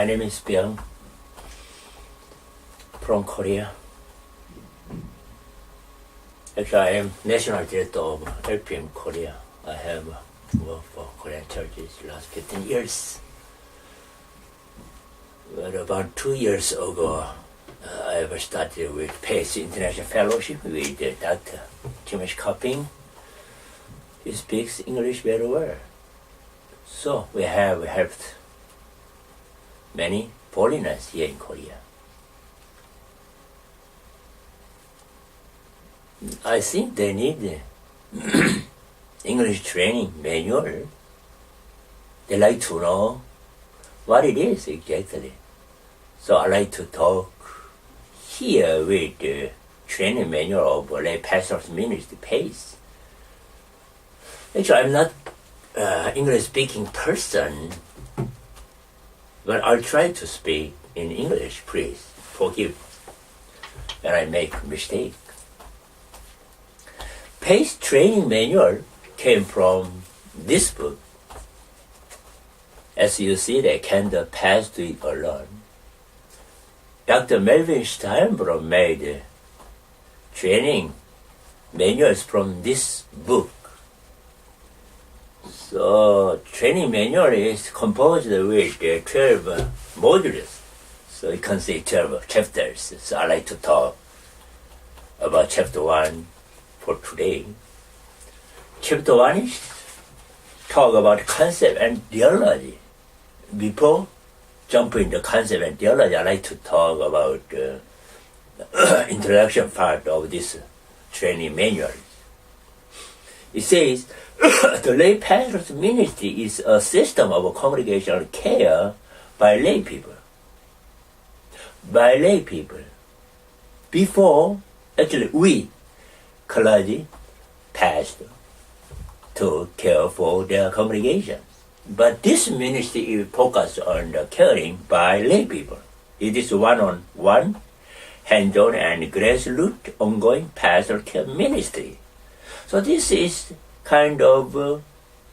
My name is Byung from Korea. Actually, I am National Director of LPM Korea. I have worked for Korean churches last 15 years. But about 2 years ago, I started with PACE International Fellowship with Dr. Timesh Kaping. He speaks English very well. So we have helped many foreigners here in Korea. I think they need English training manual. They like to know what it is exactly. So I like to talk here with the training manual of lay pastor's ministry PACE. Actually, I'm not English-speaking person, but I'll try to speak in English. Please forgive when I make mistake. PACE training manual came from this book. As you see, they can the path to it alone. Dr. Melvin Steinbrook made training manuals from this book. So training manual is composed with 12 modules. So you can say 12 chapters. So I like to talk about chapter 1 for today. Chapter 1 is talk about concept and theology. Before jumping the concept and theology, I like to talk about the introduction part of this training manual. It says, the lay pastor's ministry is a system of congregational care by lay people. By lay people. Before, actually, we, clergy, pastor, to care for their congregation. But this ministry is focused on the caring by lay people. It is one-on-one, hands-on, and grassroots ongoing pastoral care ministry. So this is kind of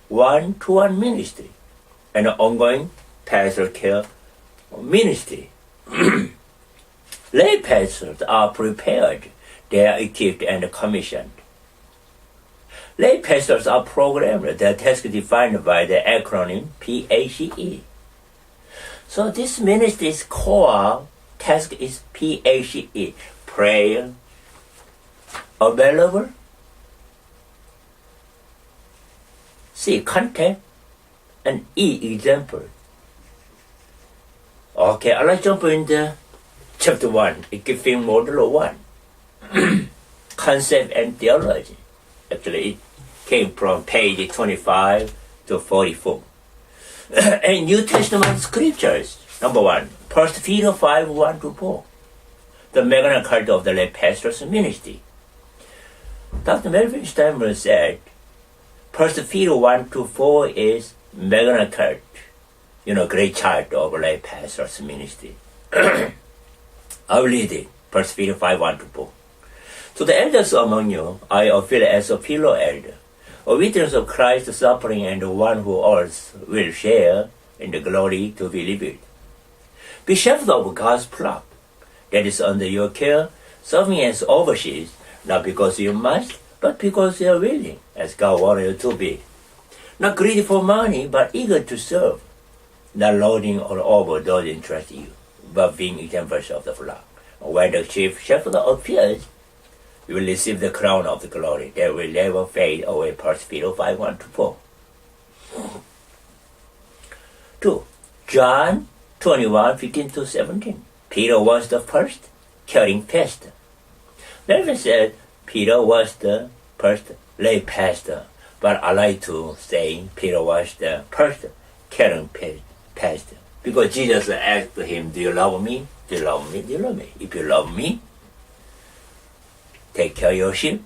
one-to-one ministry, an ongoing pastoral care ministry. Lay pastors are prepared, they are equipped and commissioned. Lay pastors are programmed, their task defined by the acronym PACE. So this ministry's core task is PACE, prayer, available, C, content, and E, example. Okay, I'll jump into chapter 1, equipping module 1, concept and theology. Actually, it came from page 25 to 44. And New Testament scriptures, number 1, 1 Peter 5, 1 to 4, the Magna Carta of the lay pastor's ministry. Dr. Melvin Steinbrook said, 1 Peter 1 to 4 is Magna Carta, great chart of lay pastor's ministry. I'll read it, 1 Peter 5, 1 to 4. To the elders among you, I appeal as a fellow elder, a witness of Christ's suffering and one who also will share in the glory to be revealed. Be shepherds of God's flock that is under your care, serving as overseers, not because you must, but because you are willing, as God wanted you to be. Not greedy for money, but eager to serve, not lording all over those entrusted you, but being examples of the flock. When the chief shepherd appears, you will receive the crown of the glory that will never fade away. 1 Peter 5, 1 to 4. 2. John 21, 15 to 17. Peter was the first caring pastor. Melvin said Peter was the first lay pastor, but I like to say Peter was the first caring pastor. Because Jesus asked him, do you love me? Do you love me? Do you love me? If you love me, take care of your sheep,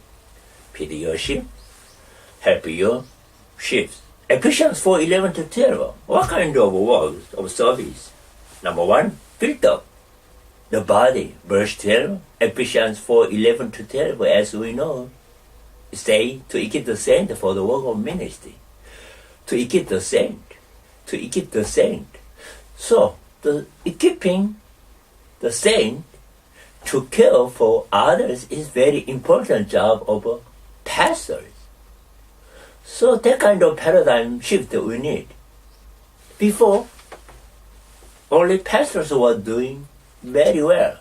feed your sheep, help your sheep. Ephesians 4, 11 to 12. What kind of works of service? Number 1, build up the body. Verse 12, Ephesians 4, 11 to 12, as we know, say to equip the saint for the work of ministry. To equip the saint. So, the equipping the saint to care for others is very important job of pastors. So that kind of paradigm shift we need. Before, only pastors were doing very well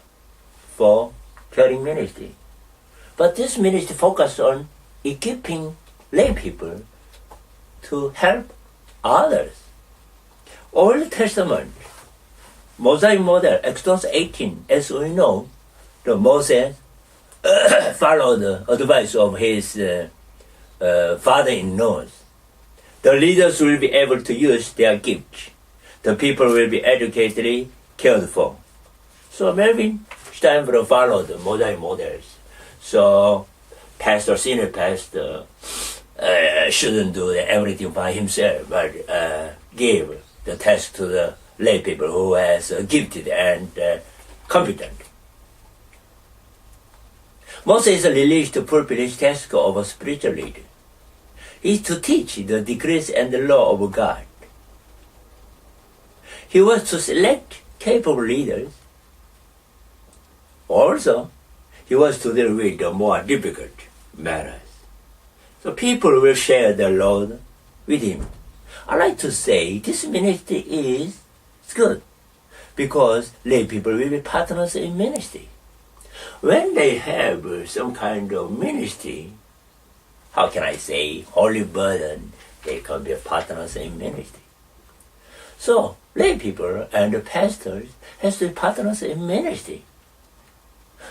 for caring ministry. But this ministry focused on equipping lay people to help others. Old Testament, Mosaic model, Exodus 18, as we know, the Moses followed the advice of his father-in-laws. The leaders will be able to use their gifts. The people will be educated, cared for. So Melvin Steinberg followed the Mosaic models. So pastor, senior pastor, shouldn't do everything by himself, but give the task to the lay people who is gifted and competent. Moses is released to fulfill his task of a spiritual leader. He is to teach the decrees and the law of God. He was to select capable leaders. Also, he was to deal with the more difficult matters. So people will share the load with him. I like to say this ministry is good because lay people will be partners in ministry. When they have some kind of ministry, how can I say, holy burden, they can be partners in ministry. So lay people and the pastors has to be partners in ministry.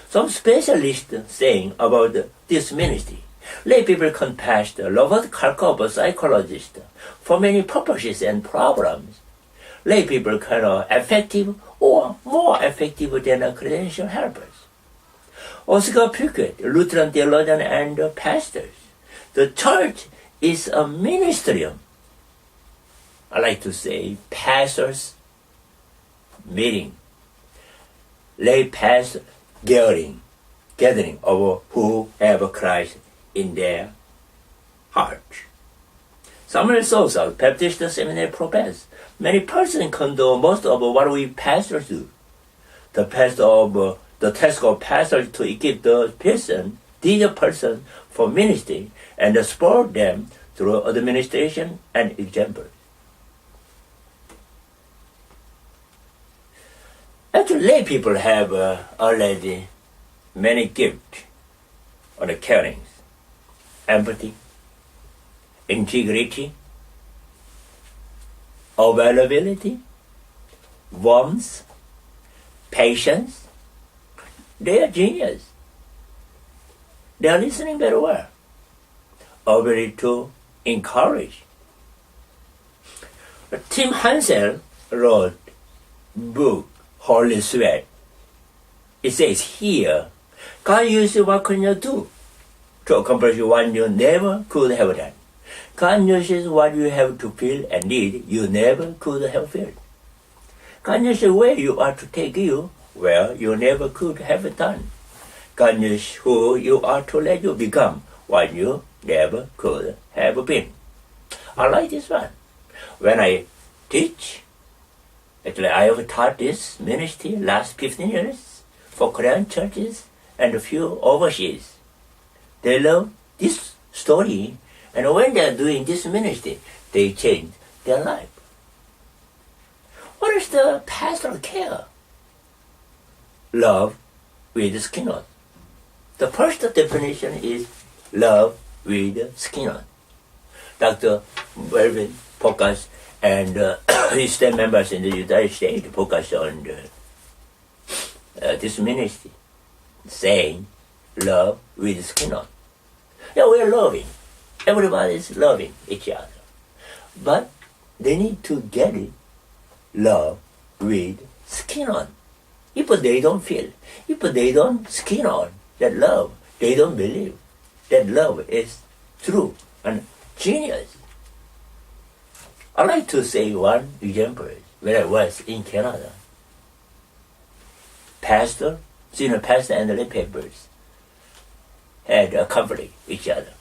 Some specialists saying about this ministry, lay people can pastor Robert Karkov, a psychologist, for many purposes and problems. Lay people can be effective or more effective than credential helpers. Oscar Puckett, Lutheran theologian and pastors. The church is a ministerium. I like to say pastors meeting, lay pastor gathering of who have Christ in their heart. Samuel Sosa, Baptist Seminary professor. Many persons can do most of what we pastors do. The task of pastors to equip the person for ministry and support them through administration and example. Actually, lay people have already many gifts on the caring, empathy, integrity, availability, warmth, patience. They are genius. They are listening very well. Ability to encourage. Tim Hansel wrote book Holy Sweat. It says here, God uses what can you do to accomplish what you never could have done. God uses what you have to feel and need you never could have felt. God uses where you are to take you where you never could have done. God knows who you are to let you become what you never could have been. I like this one. When I teach, actually I have taught this ministry last 15 years for Korean churches and a few overseas. They love this story, and when they are doing this ministry, they change their life. What is the pastoral care? Love with skin on. The first definition is love with skin on. Dr. Melvin focused and his staff members in the United States focused on this ministry, saying love with skin on. Yeah, we are loving. Everybody is loving each other. But they need to get it, love with skin on. If they don't feel, if they don't skin on that love, they don't believe that love is true and genius. I like to say one example when I was in Canada. Pastor, senior pastor and the lay papers had a conflict with each other.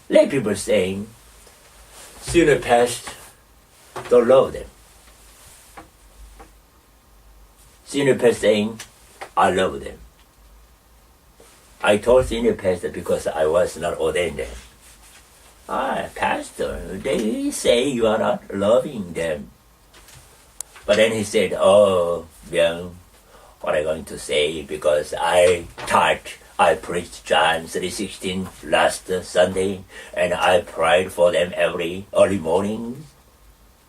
Lay people saying, senior pastor don't love them. senior pastor saying, I love them. I told senior pastor because I was not ordained then. Pastor, they say you are not loving them. But then he said, oh, well, what am I going to say? Because I preached John 3:16 last Sunday, and I prayed for them every early morning.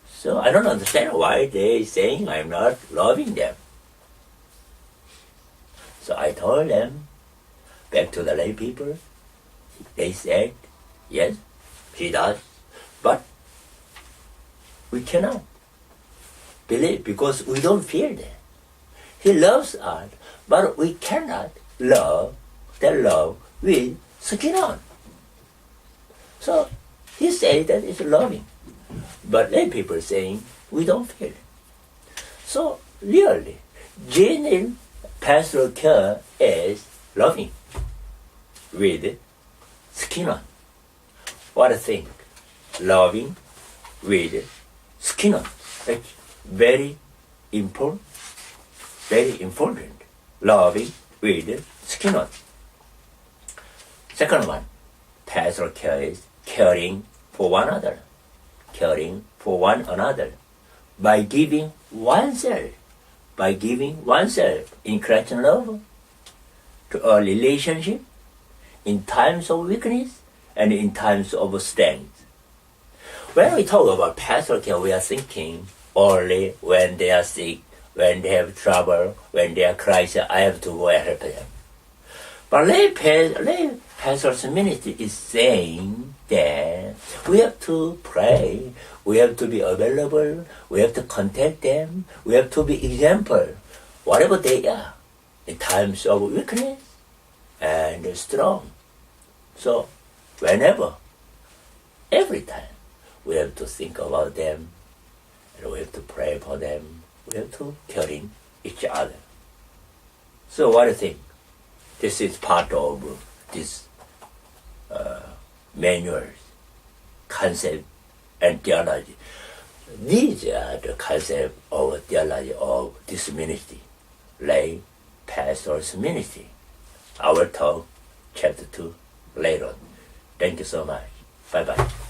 So I don't understand why they saying I'm not loving them. So I told them, back to the lay people, they said, yes, he does, but we cannot believe because we don't feel that. He loves us, but we cannot love that love with skin on. So he said that it's loving, but lay people saying we don't feel it. So really, genuine pastoral care is loving with skin on. What a thing, loving with skin on. It's very important. Very important. Loving with skin on. Second one, pastoral care is caring for one another. Caring for one another by giving oneself in Christian love to a relationship in times of weakness and in times of strength. When we talk about pastoral care, we are thinking only when they are sick, when they have trouble, when they are crisis, I have to go and help them. But lay pastoral ministry is saying that we have to pray, we have to be available, we have to contact them, we have to be example, whatever they are, in times of weakness and strong. So whenever, every time, we have to think about them, and we have to pray for them. We have to caring each other. So what do you think? This is part of this manuals, concept, and theology. These are the concept of theology of this ministry, lay pastor's ministry. I will talk chapter 2 later on. Thank you so much. Bye-bye.